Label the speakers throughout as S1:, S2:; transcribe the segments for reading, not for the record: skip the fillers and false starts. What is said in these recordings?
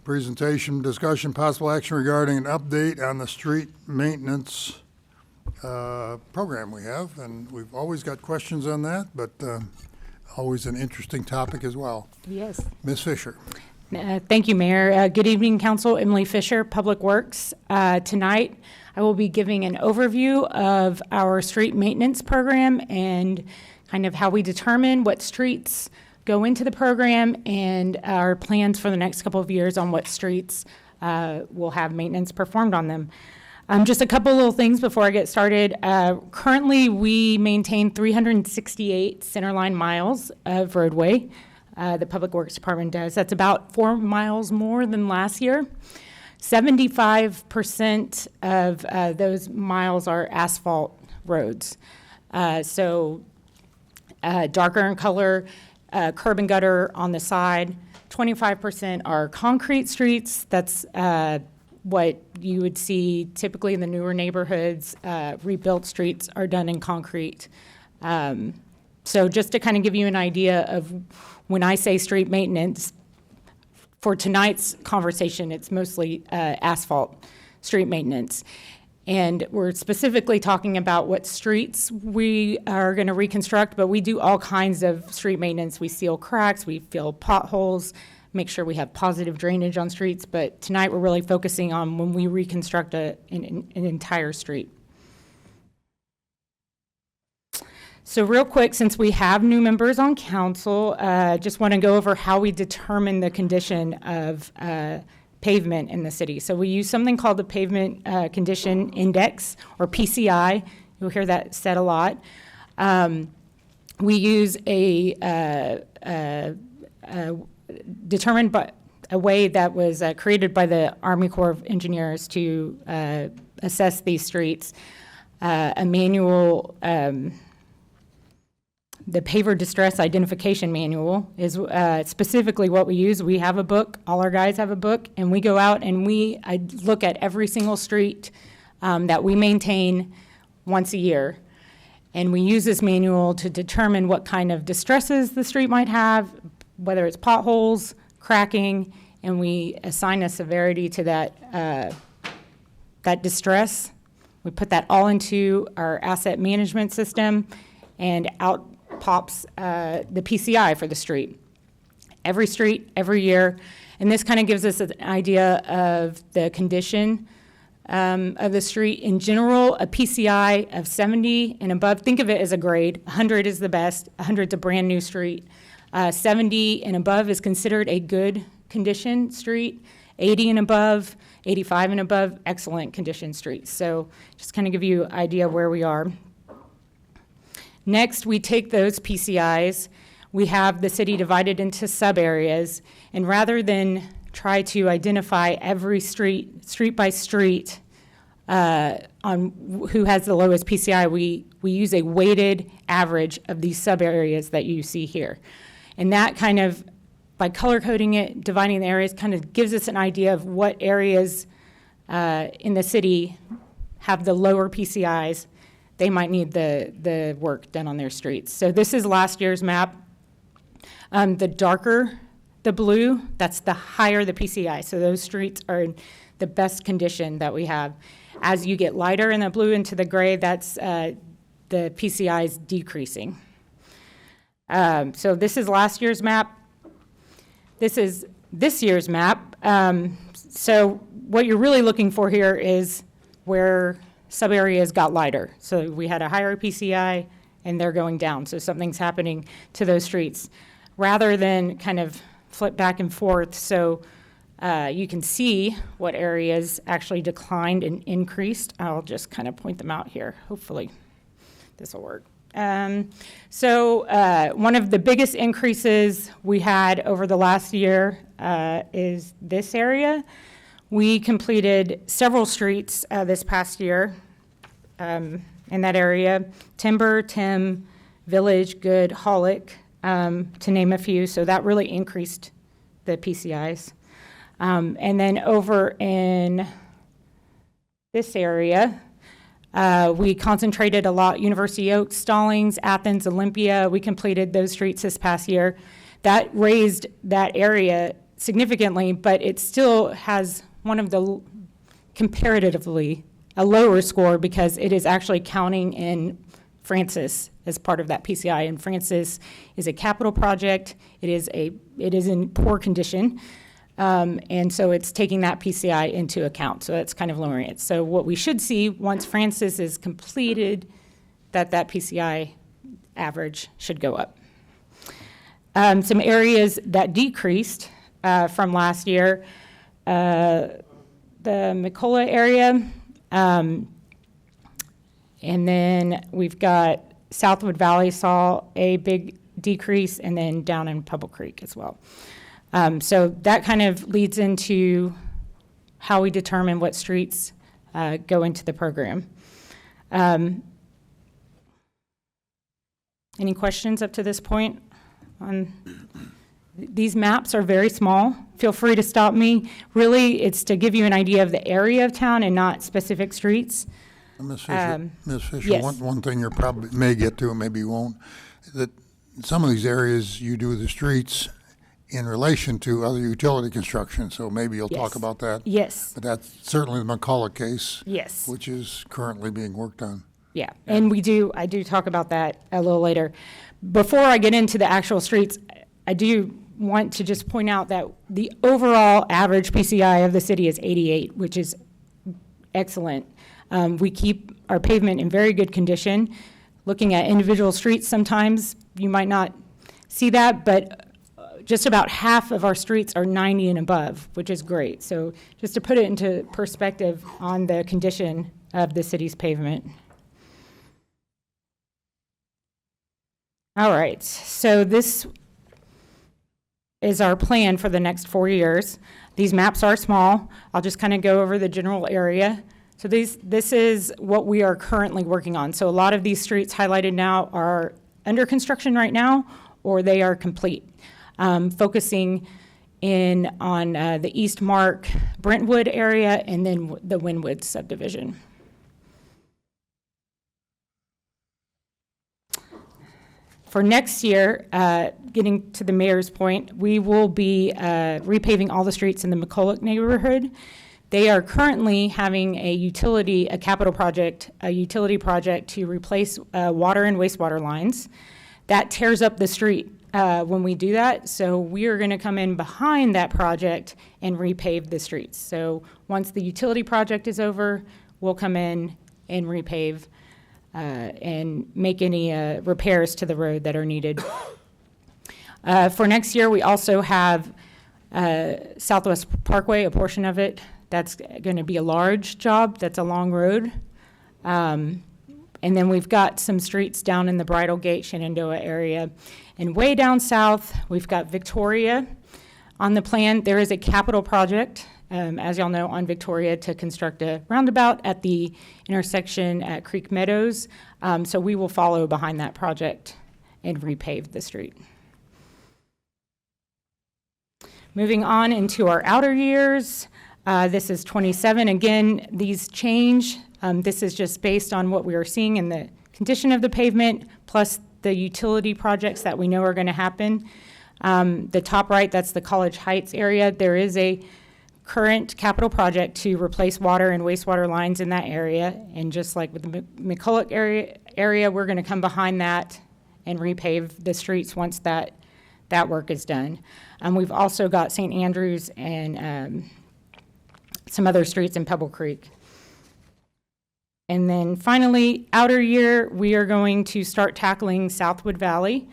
S1: Presentation, discussion, possible action regarding an update on the street maintenance program we have, and we've always got questions on that, but always an interesting topic as well.
S2: Yes.
S1: Ms. Fisher.
S2: Thank you, Mayor. Good evening, Council. Emily Fisher, Public Works. Tonight, I will be giving an overview of our street maintenance program and kind of how we determine what streets go into the program and our plans for the next couple of years on what streets will have maintenance performed on them. Just a couple little things before I get started. Currently, we maintain 368 centerline miles of roadway. The Public Works Department does. That's about 4 miles more than last year. 75% of those miles are asphalt roads. So darker in color, curb and gutter on the side. 25% are concrete streets. That's what you would see typically in the newer neighborhoods. Rebuilt streets are done in concrete. So just to kind of give you an idea of when I say street maintenance, for tonight's conversation, it's mostly asphalt street maintenance. And we're specifically talking about what streets we are going to reconstruct, but we do all kinds of street maintenance. We seal cracks, we fill potholes, make sure we have positive drainage on streets. But tonight we're really focusing on when we reconstruct an entire street. So real quick, since we have new members on council, just want to go over how we determine the condition of pavement in the city. So we use something called the Pavement Condition Index, or PCI. You'll hear that said a lot. We use determined by a way that was created by the Army Corps of Engineers to assess these streets. A manual, the Paver Distress Identification Manual is specifically what we use. We have a book, all our guys have a book, and we go out and I look at every single street that we maintain once a year. And we use this manual to determine what kind of distresses the street might have, whether it's potholes, cracking, and we assign a severity to that distress. We put that all into our asset management system, and out pops the PCI for the street. Every street, every year. And this kind of gives us an idea of the condition of the street. In general, a PCI of 70 and above, think of it as a grade. 100 is the best. 100 is a brand new street. 70 and above is considered a good condition street. 80 and above, 85 and above, excellent condition streets. So just kind of give you an idea where we are. Next, we take those PCIs, we have the city divided into sub-areas, and rather than try to identify every street by street, on who has the lowest PCI, we use a weighted average of these sub-areas that you see here. And that kind of, by color coding it, dividing the areas, kind of gives us an idea of what areas in the city have the lower PCIs. They might need the work done on their streets. So this is last year's map. The darker the blue, that's the higher the PCI. So those streets are in the best condition that we have. As you get lighter in the blue into the gray, that's the PCI is decreasing. So this is last year's map. This is this year's map. So what you're really looking for here is where sub-areas got lighter. So we had a higher PCI and they're going down. So something's happening to those streets. Rather than kind of flip back and forth, so you can see what areas actually declined and increased. I'll just kind of point them out here. Hopefully this will work. So one of the biggest increases we had over the last year is this area. We completed several streets this past year in that area: Timber, Tim, Village, Good, Hollick, to name a few. So that really increased the PCIs. And then over in this area, we concentrated a lot: University Oaks, Stallings, Athens, Olympia. We completed those streets this past year. That raised that area significantly, but it still has one of the comparatively a lower score because it is actually counting in Francis as part of that PCI. And Francis is a capital project. It is in poor condition. And so it's taking that PCI into account. So that's kind of lowering it. So what we should see once Francis is completed, that PCI average should go up. Some areas that decreased from last year, the McCullough area, and then we've got Southwood Valley saw a big decrease, and then down in Pebble Creek as well. So that kind of leads into how we determine what streets go into the program. Any questions up to this point? These maps are very small. Feel free to stop me. Really, it's to give you an idea of the area of town and not specific streets.
S1: Ms. Fisher,
S2: yes.
S1: one thing you probably may get to, and maybe you won't, that some of these areas you do the streets in relation to other utility construction, so maybe you'll talk
S2: Yes.
S1: about that.
S2: Yes,
S1: But that's certainly the McCullough case,
S2: yes.
S1: which is currently being worked on.
S2: Yeah, and I do talk about that a little later. Before I get into the actual streets, I do want to just point out that the overall average PCI of the city is 88, which is excellent. We keep our pavement in very good condition. Looking at individual streets, sometimes you might not see that, but just about half of our streets are 90 and above, which is great. So just to put it into perspective on the condition of the city's pavement. All right, so this is our plan for the next 4 years. These maps are small. I'll just kind of go over the general area. So this is what we are currently working on. So a lot of these streets highlighted now are under construction right now, or they are complete. Focusing in on the East Mark, Brentwood area, and then the Wynwood subdivision. For next year, getting to the mayor's point, we will be repaving all the streets in the McCullough neighborhood. They are currently having a utility project to replace water and wastewater lines. That tears up the street when we do that, so we are going to come in behind that project and repave the streets. So once the utility project is over, we'll come in and repave and make any repairs to the road that are needed. For next year, we also have Southwest Parkway, a portion of it. That's going to be a large job. That's a long road. And then we've got some streets down in the Bridal Gate, Shenandoah area. And way down south, we've got Victoria. On the plan, there is a capital project, as y'all know, on Victoria to construct a roundabout at the intersection at Creek Meadows. So we will follow behind that project and repave the street. Moving on into our outer years, this is 27. Again, these change. This is just based on what we are seeing in the condition of the pavement, plus the utility projects that we know are going to happen. The top right, that's the College Heights area. There is a current capital project to replace water and wastewater lines in that area. And just like with the McCullough area, we're going to come behind that and repave the streets once that work is done. We've also got St. Andrews and some other streets in Pebble Creek. And then finally, outer year, we are going to start tackling Southwood Valley.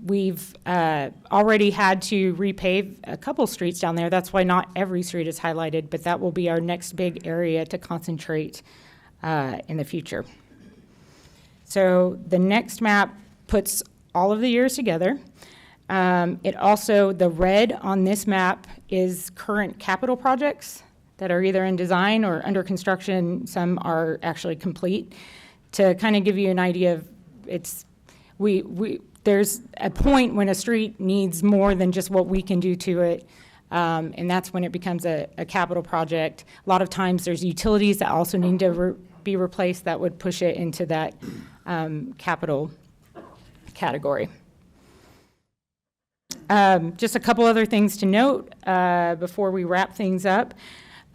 S2: We've already had to repave a couple streets down there. That's why not every street is highlighted, but that will be our next big area to concentrate in the future. So the next map puts all of the years together. It also, the red on this map is current capital projects that are either in design or under construction. Some are actually complete. To kind of give you an idea of there's a point when a street needs more than just what we can do to it, and that's when it becomes a capital project. A lot of times there's utilities that also need to be replaced that would push it into that capital category. Just a couple other things to note before we wrap things up.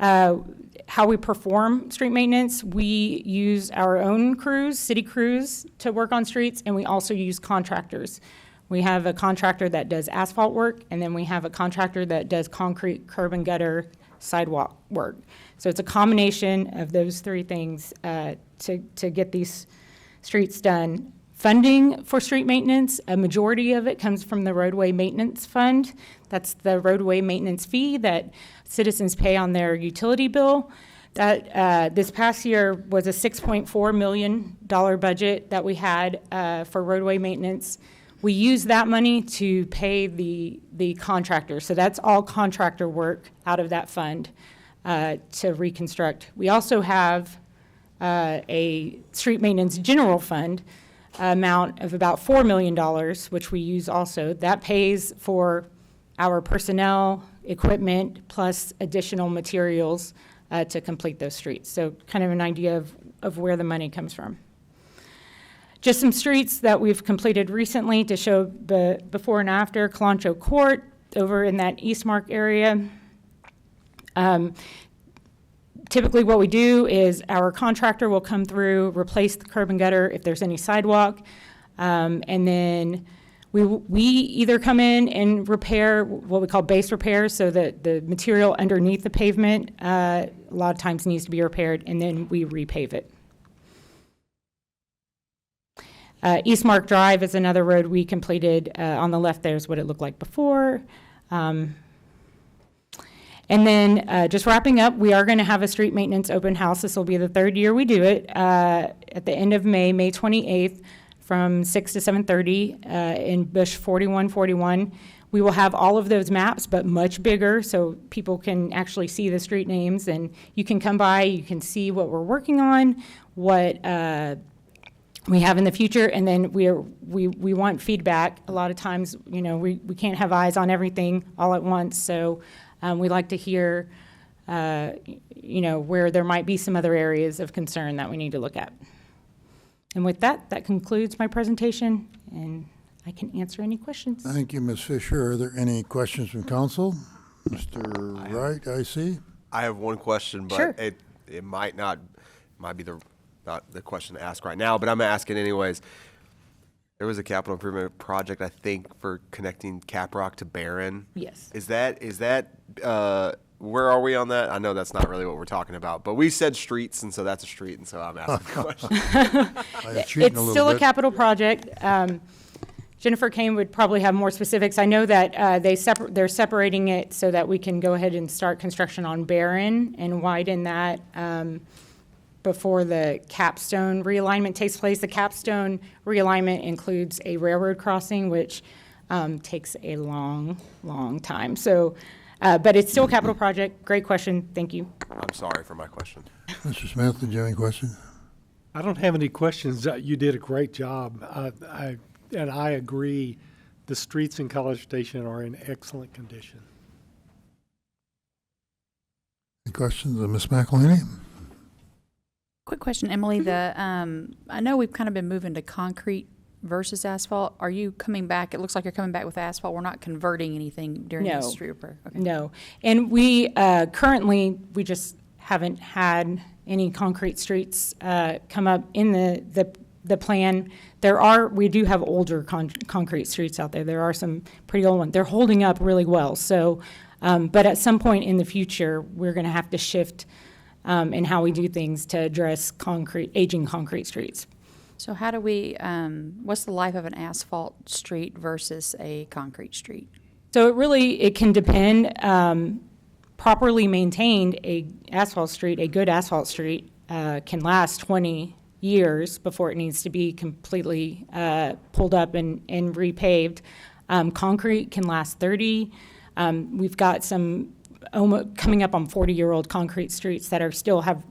S2: How we perform street maintenance, we use our own crews, city crews, to work on streets, and we also use contractors. We have a contractor that does asphalt work, and then we have a contractor that does concrete, curb and gutter, sidewalk work. So it's a combination of those three things to get these streets done. Funding for street maintenance, a majority of it comes from the roadway maintenance fund. That's the roadway maintenance fee that citizens pay on their utility bill. That this past year was a $6.4 million budget that we had for roadway maintenance. We use that money to pay the contractor. So that's all contractor work out of that fund to reconstruct. We also have a street maintenance general fund amount of about $4 million, which we use also. That pays for our personnel, equipment, plus additional materials to complete those streets. So kind of an idea of where the money comes from. Just some streets that we've completed recently to show the before and after. Calancho Court over in that Eastmark area. Typically what we do is our contractor will come through, replace the curb and gutter if there's any sidewalk, and then we either come in and repair what we call base repairs, so that the material underneath the pavement a lot of times needs to be repaired, and then we repave it. Eastmark Drive is another road we completed. On the left there is what it looked like before. And then just wrapping up, we are going to have a street maintenance open house. This will be the third year we do it at the end of May, May 28th, from 6 to 7:30 in Bush 4141. We will have all of those maps, but much bigger, so people can actually see the street names, and you can come by, you can see what we're working on, what we have in the future, and then we want feedback. A lot of times, you know, we can't have eyes on everything all at once, so we like to hear, you know, where there might be some other areas of concern that we need to look at. And with that, that concludes my presentation, and I can answer any questions.
S1: Thank you, Ms. Fisher. Are there any questions from council? Mr. Wright, I see.
S3: I have one question, but
S2: Sure.
S3: it might be not the question to ask right now, but I'm gonna ask it anyways. There was a capital improvement project, I think, for connecting Caprock to Barron.
S2: Yes.
S3: Is that where are we on that? I know that's not really what we're talking about, but we said streets, and so that's a street, and so I'm asking the question.
S1: I'm cheating
S2: It's
S1: a little
S2: still a
S1: bit.
S2: capital project. Jennifer Kane would probably have more specifics. I know that they're separating it so that we can go ahead and start construction on Barron and widen that before the capstone realignment takes place. The capstone realignment includes a railroad crossing, which takes a long, long time. So, but it's still a capital project. Great question. Thank you.
S3: I'm sorry for my question.
S1: Mr. Smith, did you have any questions?
S4: I don't have any questions. You did a great job. And I agree, the streets in College Station are in excellent condition.
S1: Any questions of Ms. McElhaney?
S5: Quick question, Emily. I know we've kind of been moving to concrete versus asphalt. Are you coming back? It looks like you're coming back with asphalt. We're not converting anything during
S2: No.
S5: this street repair. Okay.
S2: No. And we currently, we just haven't had any concrete streets come up in the plan. We do have older concrete streets out there. There are some pretty old ones. They're holding up really well. So, but at some point in the future, we're going to have to shift in how we do things to address aging concrete streets.
S5: So how do we, what's the life of an asphalt street versus a concrete street?
S2: So it can depend. Properly maintained, a good asphalt street can last 20 years before it needs to be completely pulled up and repaved. Concrete can last 30. We've got some coming up on 40-year-old concrete streets that still have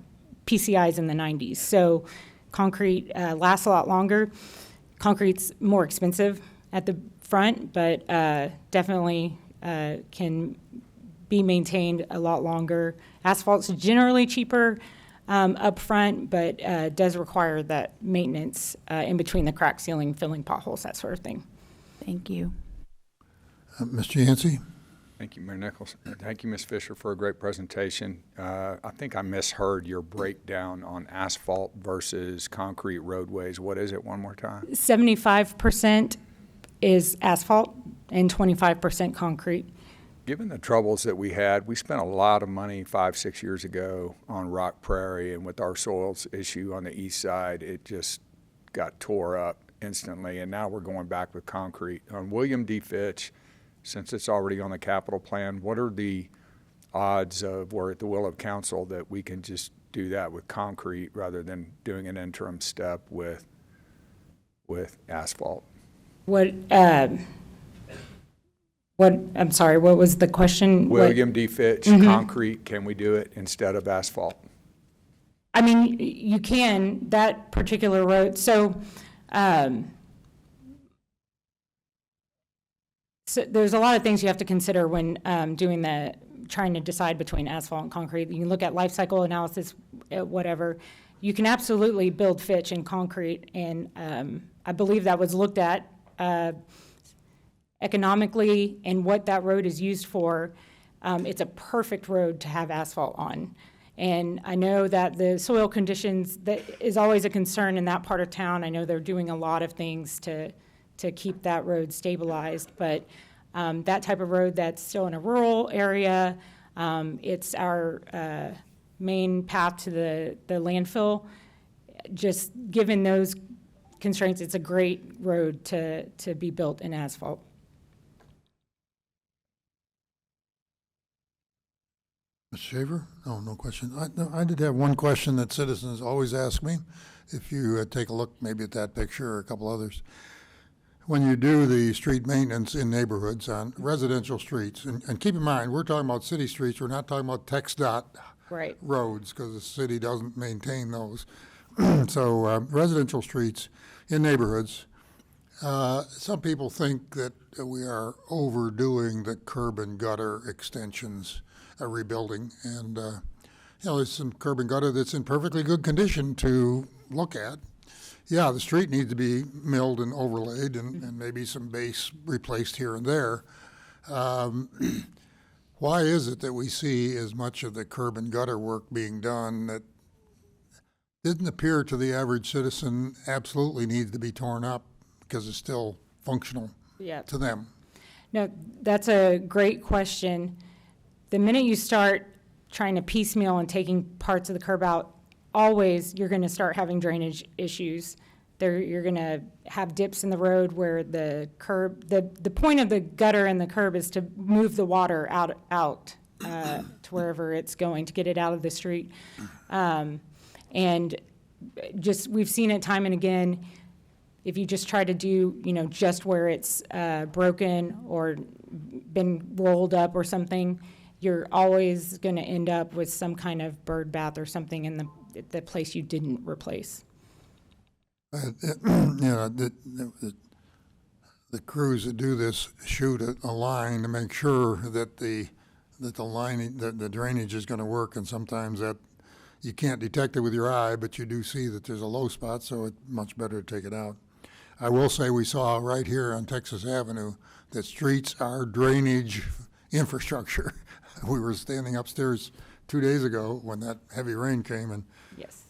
S2: PCIs in the 90s. So concrete lasts a lot longer. Concrete's more expensive at the front, but definitely can be maintained a lot longer. Asphalt's generally cheaper up front, but does require that maintenance in between the crack sealing, filling potholes, that sort of thing.
S5: Thank you.
S1: Mr. Yancey?
S6: Thank you, Mayor Nichols. Thank you, Ms. Fisher, for a great presentation. I think I misheard your breakdown on asphalt versus concrete roadways. What is it, one more time?
S2: 75% is asphalt and 25% concrete.
S6: Given the troubles that we had, we spent a lot of money 5-6 years ago on Rock Prairie, and with our soils issue on the east side, it just got tore up instantly, and now we're going back with concrete. On William D. Fitch, since it's already on the capital plan, what are the odds of, or at the will of council, that we can just do that with concrete rather than doing an interim step with asphalt?
S2: I'm sorry, what was the question?
S6: William D. Fitch, concrete, can we do it instead of asphalt?
S2: I mean, you can, that particular road, so there's a lot of things you have to consider when trying to decide between asphalt and concrete. You can look at life cycle analysis, whatever. You can absolutely build Fitch in concrete, and I believe that was looked at economically and what that road is used for. It's a perfect road to have asphalt on. And I know that the soil conditions, that is always a concern in that part of town. I know they're doing a lot of things to keep that road stabilized, but that type of road that's still in a rural area, it's our main path to the landfill. Just given those constraints, it's a great road to be built in asphalt.
S1: Mr. Shaver? Oh, no question. I did have one question that citizens always ask me. If you take a look maybe at that picture or a couple others. When you do the street maintenance in neighborhoods on residential streets, and keep in mind, we're talking about city streets, we're not talking about TxDOT
S2: Right.
S1: roads, because the city doesn't maintain those. So residential streets in neighborhoods, some people think that we are overdoing the curb and gutter extensions, rebuilding, and there's some curb and gutter that's in perfectly good condition to look at. Yeah, the street needs to be milled and overlaid, and maybe some base replaced here and there. Why is it that we see as much of the curb and gutter work being done that didn't appear to the average citizen absolutely needs to be torn up because it's still functional
S2: Yeah.
S1: to them?
S2: No, that's a great question. The minute you start trying to piecemeal and taking parts of the curb out, always you're going to start having drainage issues. You're going to have dips in the road where the curb, the point of the gutter and the curb is to move the water out to wherever it's going, to get it out of the street. And just, we've seen it time and again. If you just try to do, just where it's broken or been rolled up or something, you're always going to end up with some kind of bird bath or something in the place you didn't replace.
S1: The crews that do this shoot a line to make sure that the lining, the drainage is going to work, and sometimes that you can't detect it with your eye, but you do see that there's a low spot, so it's much better to take it out. I will say we saw right here on Texas Avenue that streets are drainage infrastructure. We were standing upstairs 2 days ago when that heavy rain came, and
S2: Yes.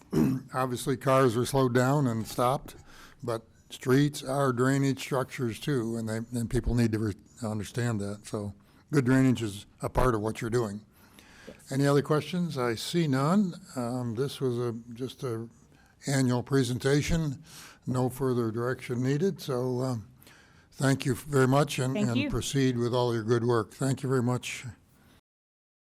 S1: obviously cars were slowed down and stopped, but streets are drainage structures too, and then people need to understand that. So good drainage is a part of what you're doing.
S2: Yes.
S1: Any other questions? I see none. This was just a annual presentation. No further direction needed. So thank you very much,
S2: Thank you.
S1: and proceed with all your good work. Thank you very much.